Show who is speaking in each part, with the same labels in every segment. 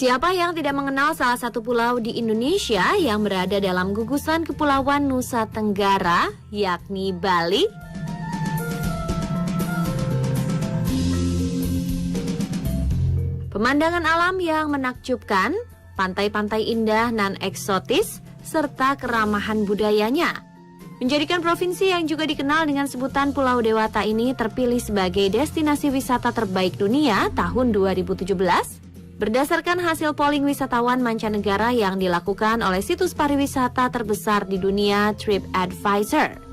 Speaker 1: Siapa yang tidak mengenal salah satu pulau di Indonesia yang berada dalam gugusan Kepulauan Nusa Tenggara, yakni Bali? Pemandangan alam yang menakjubkan, pantai-pantai indah nan eksotis, serta keramahan budayanya menjadikan provinsi yang juga dikenal dengan sebutan Pulau Dewata ini terpilih sebagai destinasi wisata terbaik dunia tahun 2017 berdasarkan hasil polling wisatawan mancanegara yang dilakukan oleh situs pariwisata terbesar di dunia TripAdvisor.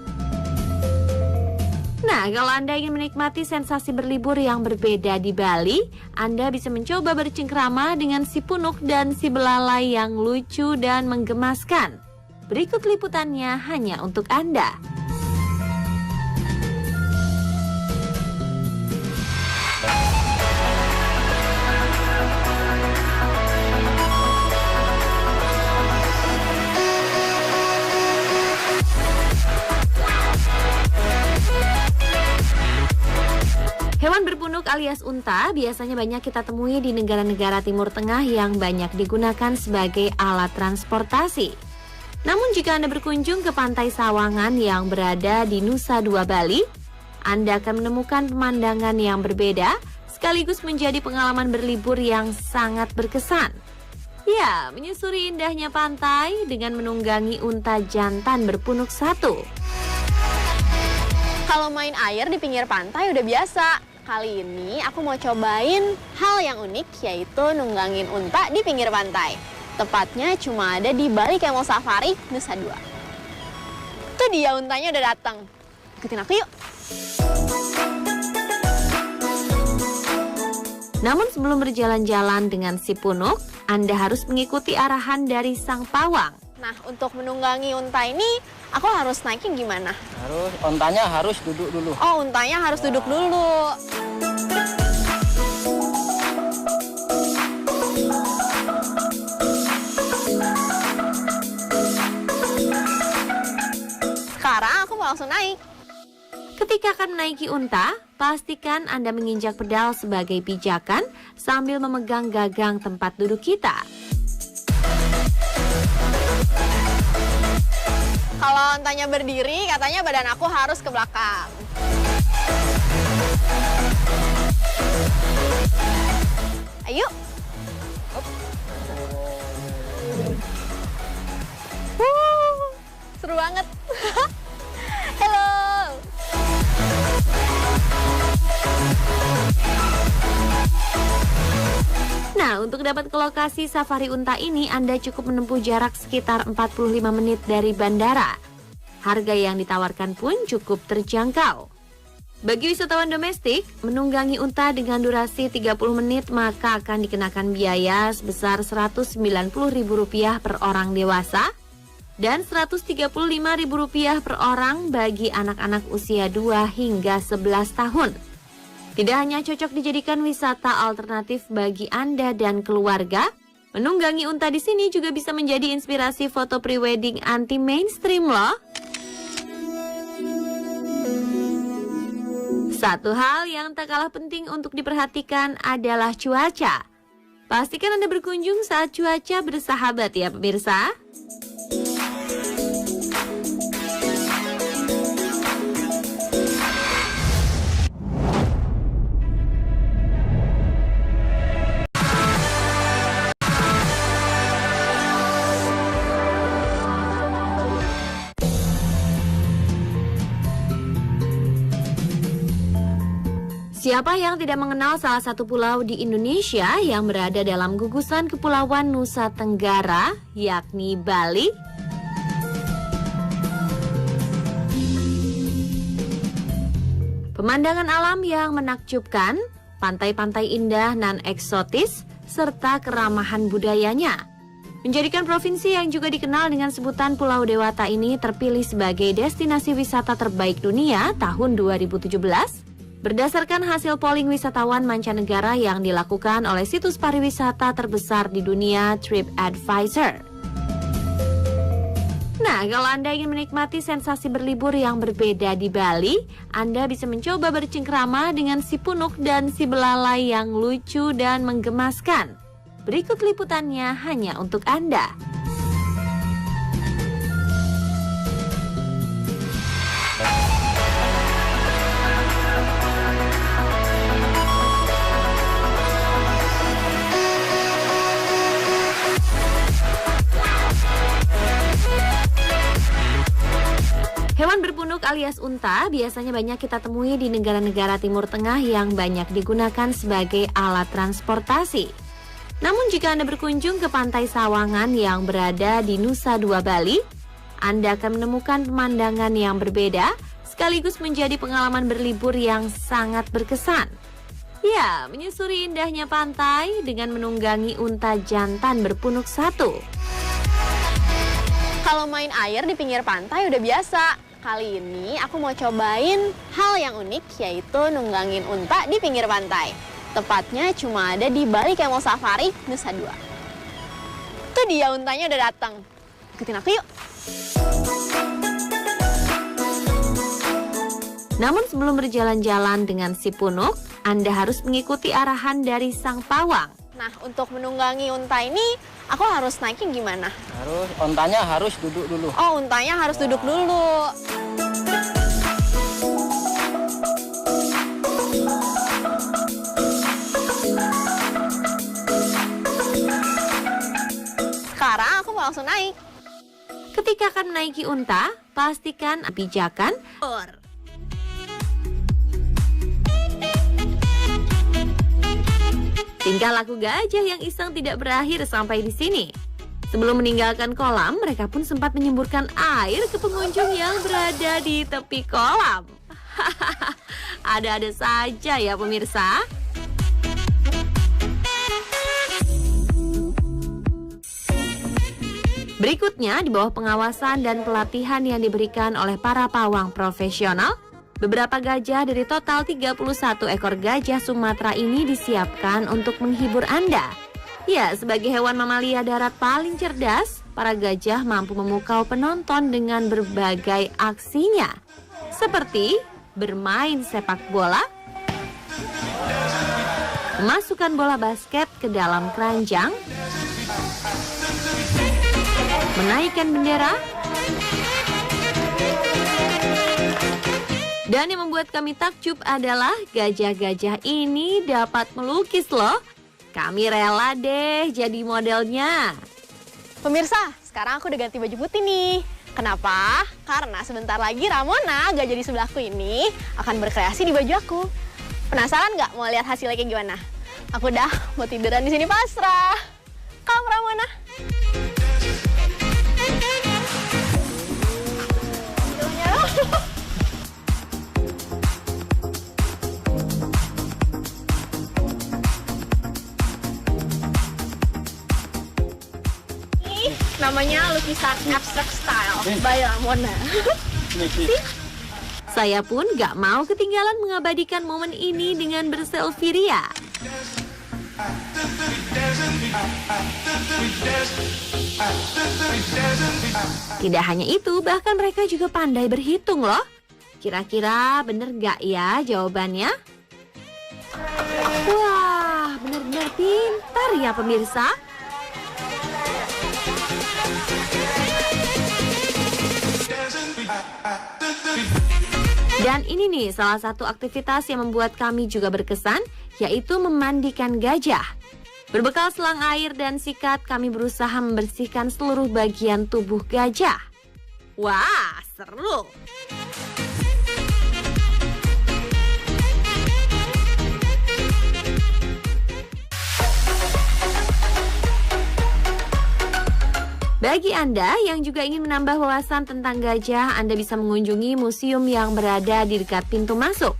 Speaker 1: Nah, kalau Anda ingin menikmati sensasi berlibur yang berbeda di Bali, Anda bisa mencoba bercengkrama dengan si punuk dan si belalai yang lucu dan menggemaskan. Berikut liputannya hanya untuk Anda. Hewan berpunuk alias unta biasanya banyak kita temui di negara-negara Timur Tengah yang banyak digunakan sebagai alat transportasi. Namun jika Anda berkunjung ke Pantai Sawangan yang berada di Nusa Dua Bali, Anda akan menemukan pemandangan yang berbeda sekaligus menjadi pengalaman berlibur yang sangat berkesan. Ya, menyusuri indahnya pantai dengan menunggangi unta jantan berpunuk satu.
Speaker 2: Kalau main air di pinggir pantai udah biasa. Kali ini aku mau cobain hal yang unik, yaitu nunggangin unta di pinggir pantai. Tepatnya cuma ada di Bali Camel Safari, Nusa Dua. Tuh dia untanya udah datang. Ikutin aku yuk.
Speaker 1: Namun sebelum berjalan-jalan dengan si punuk, Anda harus mengikuti arahan dari sang pawang.
Speaker 2: Nah, untuk menunggangi unta ini, aku harus naikin gimana?
Speaker 3: Untanya harus duduk dulu.
Speaker 2: Oh, untanya harus duduk dulu. Sekarang aku mau langsung naik.
Speaker 1: Ketika akan menaiki unta, pastikan Anda menginjak pedal sebagai pijakan sambil memegang gagang tempat duduk kita.
Speaker 2: Kalau untanya berdiri, katanya badan aku harus ke belakang. Ayo. Seru banget. Halo.
Speaker 1: Nah, untuk dapat ke lokasi safari unta ini, Anda cukup menempuh jarak sekitar 45 menit dari bandara. Harga yang ditawarkan pun cukup terjangkau. Bagi wisatawan domestik, menunggangi unta dengan durasi 30 menit maka akan dikenakan biaya sebesar Rp190.000 per orang dewasa dan Rp135.000 per orang bagi anak-anak usia 2 hingga 11 tahun. Tidak hanya cocok dijadikan wisata alternatif bagi Anda dan keluarga, menunggangi unta di sini juga bisa menjadi inspirasi foto prewedding anti mainstream loh. Satu hal yang tak kalah penting untuk diperhatikan adalah cuaca. Pastikan Anda berkunjung saat cuaca bersahabat ya pemirsa. Siapa yang tidak mengenal salah satu pulau di Indonesia yang berada dalam gugusan Kepulauan Nusa Tenggara, yakni Bali? Pemandangan alam yang menakjubkan, pantai-pantai indah nan eksotis, serta keramahan budayanya menjadikan provinsi yang juga dikenal dengan sebutan Pulau Dewata ini terpilih sebagai destinasi wisata terbaik dunia tahun 2017 berdasarkan hasil polling wisatawan mancanegara yang dilakukan oleh situs pariwisata terbesar di dunia TripAdvisor. Nah, kalau Anda ingin menikmati sensasi berlibur yang berbeda di Bali, Anda bisa mencoba bercengkrama dengan si punuk dan si belalai yang lucu dan menggemaskan. Berikut liputannya hanya untuk Anda. Hewan berpunuk alias unta biasanya banyak kita temui di negara-negara Timur Tengah yang banyak digunakan sebagai alat transportasi. Namun jika Anda berkunjung ke Pantai Sawangan yang berada di Nusa Dua Bali, Anda akan menemukan pemandangan yang berbeda sekaligus menjadi pengalaman berlibur yang sangat berkesan. Ya, menyusuri indahnya pantai dengan menunggangi unta jantan berpunuk satu.
Speaker 2: Kalau main air di pinggir pantai udah biasa. Kali ini aku mau cobain hal yang unik, yaitu nunggangin unta di pinggir pantai. Tepatnya cuma ada di Bali Camel Safari, Nusa Dua. Tuh dia untanya udah datang. Ikutin aku yuk.
Speaker 1: Namun sebelum berjalan-jalan dengan si punuk, Anda harus mengikuti arahan dari sang pawang.
Speaker 2: Nah, untuk menunggangi unta ini, aku harus naikin gimana?
Speaker 3: Ontanya harus duduk dulu.
Speaker 2: Oh, untanya harus duduk dulu. Sekarang aku mau langsung naik.
Speaker 1: Ketika akan menaiki unta, pastikan pijakan. Tingkah laku gajah yang iseng tidak berakhir sampai di sini. Sebelum meninggalkan kolam, mereka pun sempat menyemburkan air ke pengunjung yang berada di tepi kolam. Ada-ada saja ya pemirsa. Berikutnya, di bawah pengawasan dan pelatihan yang diberikan oleh para pawang profesional, beberapa gajah dari total 31 ekor gajah Sumatera ini disiapkan untuk menghibur Anda. Ya, sebagai hewan mamalia darat paling cerdas, para gajah mampu memukau penonton dengan berbagai aksinya. Seperti bermain sepak bola, memasukkan bola basket ke dalam keranjang, menaikkan bendera, dan yang membuat kami takjub adalah gajah-gajah ini dapat melukis loh. Kami rela deh jadi modelnya.
Speaker 2: Pemirsa, sekarang aku udah ganti baju putih nih. Kenapa? Karena sebentar lagi Ramona, gajah di sebelahku ini, akan berkreasi di baju aku. Penasaran nggak mau lihat hasilnya kayak gimana? Aku udah mau tiduran di sini pasrah. Kamu Ramona? Namanya lukisan abstract style by Ramona.
Speaker 1: Saya pun gak mau ketinggalan mengabadikan momen ini dengan berselfie ria. Tidak hanya itu, bahkan mereka juga pandai berhitung loh. Kira-kira bener gak ya jawabannya? Wah, benar-benar pintar ya pemirsa. Dan ini nih salah satu aktivitas yang membuat kami juga berkesan, yaitu memandikan gajah. Berbekal selang air dan sikat, kami berusaha membersihkan seluruh bagian tubuh gajah. Wah, seru! Bagi Anda yang juga ingin menambah wawasan tentang gajah, Anda bisa mengunjungi museum yang berada di dekat pintu masuk.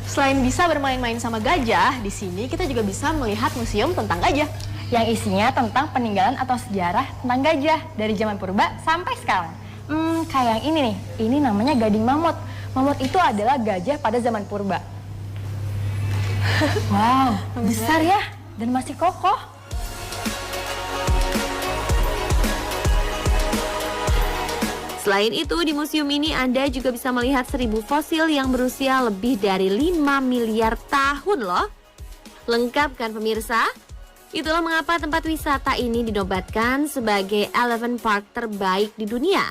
Speaker 2: Selain bisa bermain-main sama gajah, di sini kita juga bisa melihat museum tentang gajah.
Speaker 4: Yang isinya tentang peninggalan atau sejarah tentang gajah dari zaman purba sampai sekarang. Kayak yang ini nih, ini namanya gading mamut. Mamut itu adalah gajah pada zaman purba. Wow, besar ya dan masih kokoh.
Speaker 1: Selain itu, di museum ini Anda juga bisa melihat 1000 fosil yang berusia lebih dari 5 miliar tahun loh. Lengkap kan pemirsa? Itulah mengapa tempat wisata ini dinobatkan sebagai Elephant Park terbaik di dunia.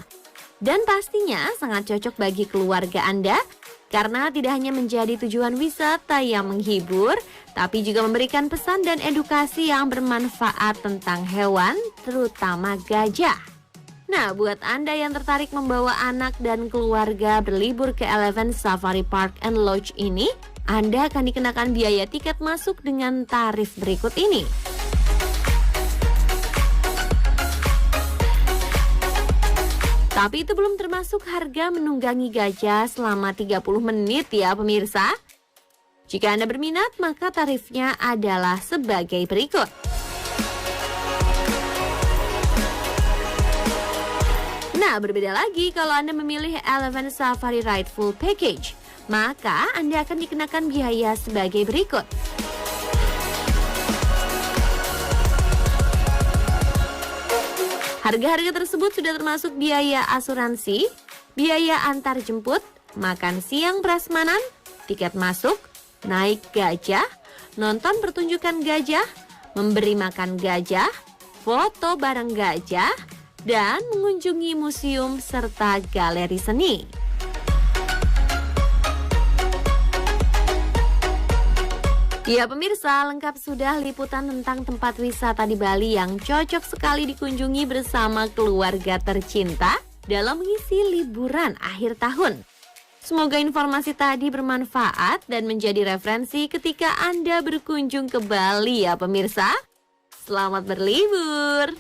Speaker 1: Dan pastinya sangat cocok bagi keluarga Anda karena tidak hanya menjadi tujuan wisata yang menghibur, tapi juga memberikan pesan dan edukasi yang bermanfaat tentang hewan, terutama gajah. Nah, buat Anda yang tertarik membawa anak dan keluarga berlibur ke Elephant Safari Park and Lodge ini, Anda akan dikenakan biaya tiket masuk dengan tarif berikut ini. Tapi itu belum termasuk harga menunggangi gajah selama 30 menit ya pemirsa. Jika Anda berminat, maka tarifnya adalah sebagai berikut. Nah, berbeda lagi kalau Anda memilih Elephant Safari Ride Full Package, maka Anda akan dikenakan biaya sebagai berikut. Harga-harga tersebut sudah termasuk biaya asuransi, biaya antar jemput, makan siang prasmanan, tiket masuk, naik gajah, nonton pertunjukan gajah, memberi makan gajah, foto bareng gajah, dan mengunjungi museum serta galeri seni. Ya pemirsa, lengkap sudah liputan tentang tempat wisata di Bali yang cocok sekali dikunjungi bersama keluarga tercinta dalam mengisi liburan akhir tahun. Semoga informasi tadi bermanfaat dan menjadi referensi ketika Anda berkunjung ke Bali ya pemirsa. Selamat berlibur!